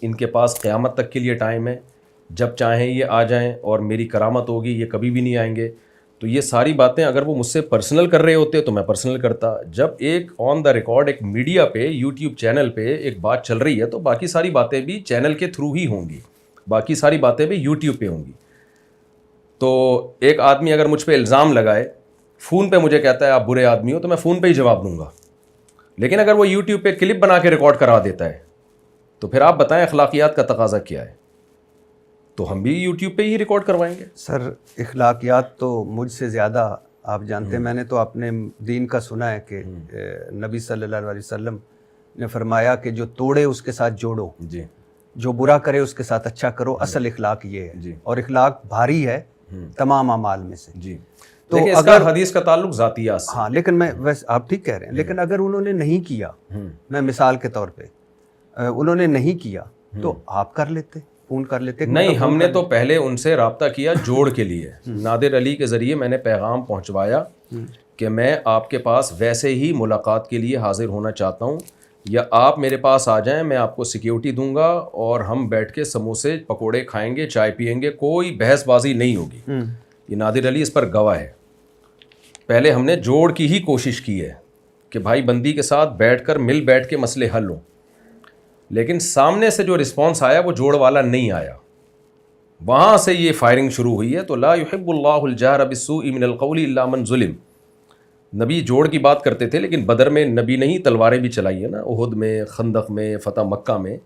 ان کے پاس قیامت تک کے لیے ٹائم ہے، جب چاہیں یہ آ جائیں اور میری کرامت ہوگی، یہ کبھی بھی نہیں آئیں گے. تو یہ ساری باتیں اگر وہ مجھ سے پرسنل کر رہے ہوتے تو میں پرسنل کرتا. جب ایک آن دا ریکارڈ ایک میڈیا پہ یوٹیوب چینل پہ ایک بات چل رہی ہے تو باقی ساری باتیں بھی چینل کے تھرو ہی ہوں گی، باقی ساری باتیں بھی یوٹیوب پہ ہوں گی. تو ایک آدمی اگر مجھ پہ الزام لگائے، فون پہ مجھے کہتا ہے آپ برے آدمی ہو، تو میں فون پہ ہی جواب دوں گا. لیکن اگر وہ یوٹیوب پہ کلپ بنا کے ریکارڈ کرا دیتا ہے تو پھر آپ بتائیں اخلاقیات کا تقاضا کیا ہے؟ تو ہم بھی یوٹیوب پہ ہی ریکارڈ کروائیں گے. سر اخلاقیات تو مجھ سے زیادہ آپ جانتے ہیں. میں نے تو اپنے دین کا سنا ہے کہ نبی صلی اللہ علیہ وسلم نے فرمایا کہ جو توڑے اس کے ساتھ جوڑو، جی، جو برا کرے اس کے ساتھ اچھا کرو. اصل اخلاق یہ ہے. جی. اور اخلاق بھاری ہے تمام اعمال میں سے. جی. تو لیکن اس کا حدیث کا تعلق ذاتیات سے. ہاں، لیکن میں ویسے آپ ٹھیک کہہ رہے ہیں، لیکن اگر انہوں نے نہیں کیا، میں مثال کے طور پہ انہوں نے نہیں کیا تو آپ کر لیتے، فون کر لیتے. نہیں، ہم نے تو پہلے ان سے رابطہ کیا جوڑ کے لیے. نادر علی کے ذریعے میں نے پیغام پہنچوایا کہ میں آپ کے پاس ویسے ہی ملاقات کے لیے حاضر ہونا چاہتا ہوں، یا آپ میرے پاس آ جائیں، میں آپ کو سیکیورٹی دوں گا اور ہم بیٹھ کے سموسے پکوڑے کھائیں گے، چائے پئیں گے، کوئی بحث بازی نہیں ہوگی. یہ نادر علی اس پر گواہ ہے. پہلے ہم نے جوڑ کی ہی کوشش کی ہے کہ بھائی بندی کے ساتھ بیٹھ کر مل بیٹھ کے مسئلے حل ہوں، لیکن سامنے سے جو رسپانس آیا وہ جوڑ والا نہیں آیا. وہاں سے یہ فائرنگ شروع ہوئی ہے. تو لا يحب اللہ الجہر بالسوء من القول الا من ظلم. نبی جوڑ کی بات کرتے تھے، لیکن بدر میں نبی نے ہی تلواریں بھی چلائی ہیں نا، احد میں، خندق میں، فتح مکہ میں.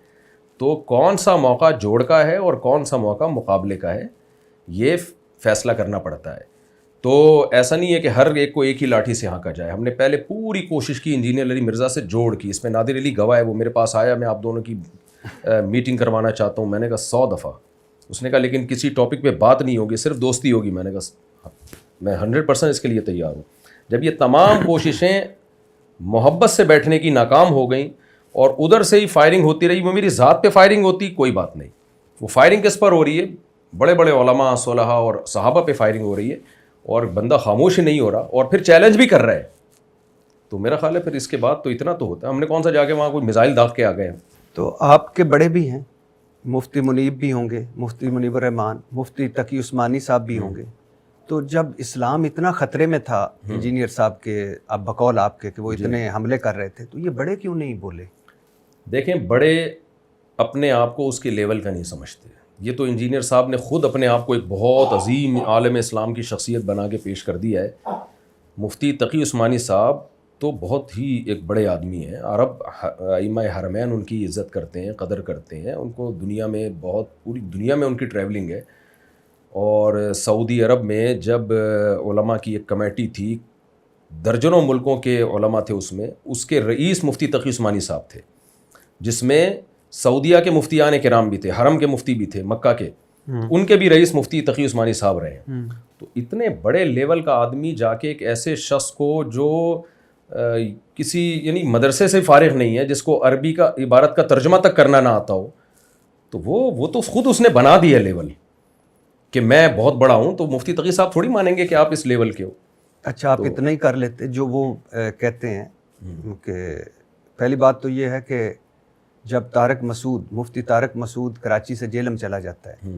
تو کون سا موقع جوڑ کا ہے اور کون سا موقع مقابلے کا ہے، یہ فیصلہ کرنا پڑتا ہے. تو ایسا نہیں ہے کہ ہر ایک کو ایک ہی لاٹھی سے ہانکا جائے. ہم نے پہلے پوری کوشش کی انجینئر علی مرزا سے جوڑ کی. اس میں نادر علی گواہ ہے، وہ میرے پاس آیا، میں آپ دونوں کی میٹنگ کروانا چاہتا ہوں. میں نے کہا 100 دفعہ. اس نے کہا لیکن کسی ٹاپک پہ بات نہیں ہوگی، صرف دوستی ہوگی. میں نے کہا میں 100% اس کے لیے تیار ہوں. جب یہ تمام کوششیں محبت سے بیٹھنے کی ناکام ہو گئیں اور ادھر سے ہی فائرنگ ہوتی رہی، وہ میری ذات پہ فائرنگ ہوتی کوئی بات نہیں. وہ فائرنگ کس پر ہو رہی ہے؟ بڑے بڑے علماء، صلحاء اور صحابہ پہ فائرنگ ہو رہی ہے، اور بندہ خاموش ہی نہیں ہو رہا اور پھر چیلنج بھی کر رہا ہے. تو میرا خیال ہے پھر اس کے بعد تو اتنا تو ہوتا ہے. ہم نے کون سا جا کے وہاں کوئی میزائل داغ کے آ گئے ہیں. تو آپ کے بڑے بھی ہیں، مفتی منیب بھی ہوں گے، مفتی منیب الرحمان، مفتی تقی عثمانی صاحب بھی ہوں گے. تو جب اسلام اتنا خطرے میں تھا انجینئر صاحب کے، اب بقول آپ کے، کہ وہ اتنے حملے کر رہے تھے، تو یہ بڑے کیوں نہیں بولے؟ دیکھیں، بڑے اپنے آپ کو اس کے لیول کا نہیں سمجھتے. یہ تو انجینئر صاحب نے خود اپنے آپ کو ایک بہت عظیم عالم اسلام کی شخصیت بنا کے پیش کر دیا ہے. مفتی تقی عثمانی صاحب تو بہت ہی ایک بڑے آدمی ہیں. عرب ائمہ حرمین ان کی عزت کرتے ہیں، قدر کرتے ہیں. ان کو دنیا میں بہت، پوری دنیا میں ان کی ٹریولنگ ہے. اور سعودی عرب میں جب علماء کی ایک کمیٹی تھی، درجنوں ملکوں کے علماء تھے اس میں، اس کے رئیس مفتی تقی عثمانی صاحب تھے، جس میں سعودیہ کے مفتیان کرام بھی تھے، حرم کے مفتی بھی تھے، مکہ کے، ان کے بھی رئیس مفتی تقی عثمانی صاحب رہے ہیں. تو اتنے بڑے لیول کا آدمی جا کے ایک ایسے شخص کو جو کسی یعنی مدرسے سے فارغ نہیں ہے، جس کو عربی کا عبارت کا ترجمہ تک کرنا نہ آتا ہو، تو وہ تو خود اس نے بنا دیا لیول کہ میں بہت بڑا ہوں. تو مفتی تقی صاحب تھوڑی مانیں گے کہ آپ اس لیول کے ہو. اچھا، آپ اتنا ہی کر لیتے. جو وہ کہتے ہیں کہ پہلی بات تو یہ ہے کہ جب مفتی طارق مسعود کراچی سے جیلم چلا جاتا ہے،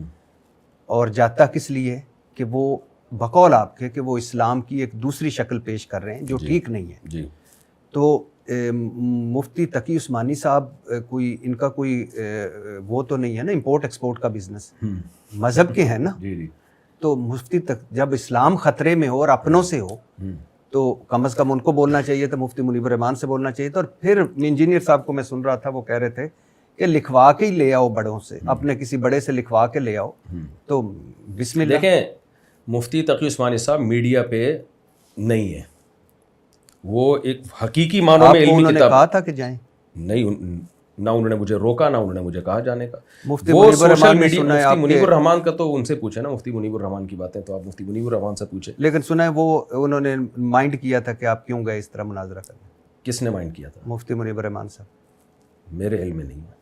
اور جاتا کس لیے؟ کہ وہ بقول آپ کے کہ وہ اسلام کی ایک دوسری شکل پیش کر رہے ہیں جو ٹھیک نہیں ہے. جی. تو مفتی تقی عثمانی صاحب کوئی ان کا کوئی وہ تو نہیں ہے نا، امپورٹ ایکسپورٹ کا بزنس مذہب کے ہیں نا. جی. تو مفتی جب اسلام خطرے میں ہو اور اپنوں سے ہو تو کم از کم ان کو بولنا چاہیے تھا، مفتی منیب الرحمان سے بولنا چاہیے تھا. اور پھر انجینئر صاحب کو میں سن رہا تھا، وہ کہہ رہے تھے کہ لکھوا کے ہی لے آؤ، بڑوں سے، اپنے کسی بڑے سے لکھوا کے لے آؤ. تو بسم اللہ. دیکھیں، مفتی تقی عثمانی صاحب میڈیا پہ نہیں ہے، وہ ایک حقیقی معنوں میں علمی انہوں نے کتاب کہا تھا کہ جائیں نہیں، نہ انہوں نے مجھے روکا، نہ انہوں نے مجھے کہا جانے کا. مفتی وہ منیب سوشل الرحمان نے میڈیا، سنا ہے مفتی آپ منیب کے، الرحمان کا تو ان سے پوچھے نا، مفتی منیب الرحمان کی باتیں تو آپ مفتی منیب الرحمان سے پوچھے. لیکن سنا ہے وہ انہوں نے مائنڈ کیا تھا کہ آپ کیوں گئے اس طرح مناظرہ کرنے. کس نے مائنڈ کیا تھا؟ مفتی منیب الرحمان صاحب. میرے علم میں نہیں ہے.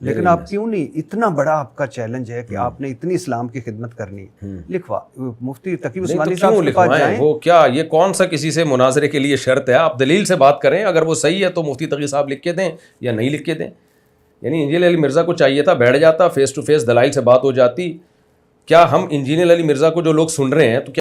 لیکن آپ کیوں نہیں، اتنا بڑا آپ کا چیلنج ہے کہ آپ نے اتنی اسلام کی خدمت کرنی ہے، لکھوا مفتی تقی عثمانی صاحب کے پاس جائیں. وہ کیا، یہ کون سا کسی سے مناظرے کے لیے شرط ہے؟ آپ دلیل سے بات کریں، اگر وہ صحیح ہے تو مفتی تقی صاحب لکھ کے دیں یا نہیں لکھ کے دیں. یعنی انجینئر علی مرزا کو چاہیے تھا بیٹھ جاتا, فیس ٹو فیس دلائل سے بات ہو جاتی. کیا ہم انجینئر علی مرزا کو جو لوگ سن رہے ہیں تو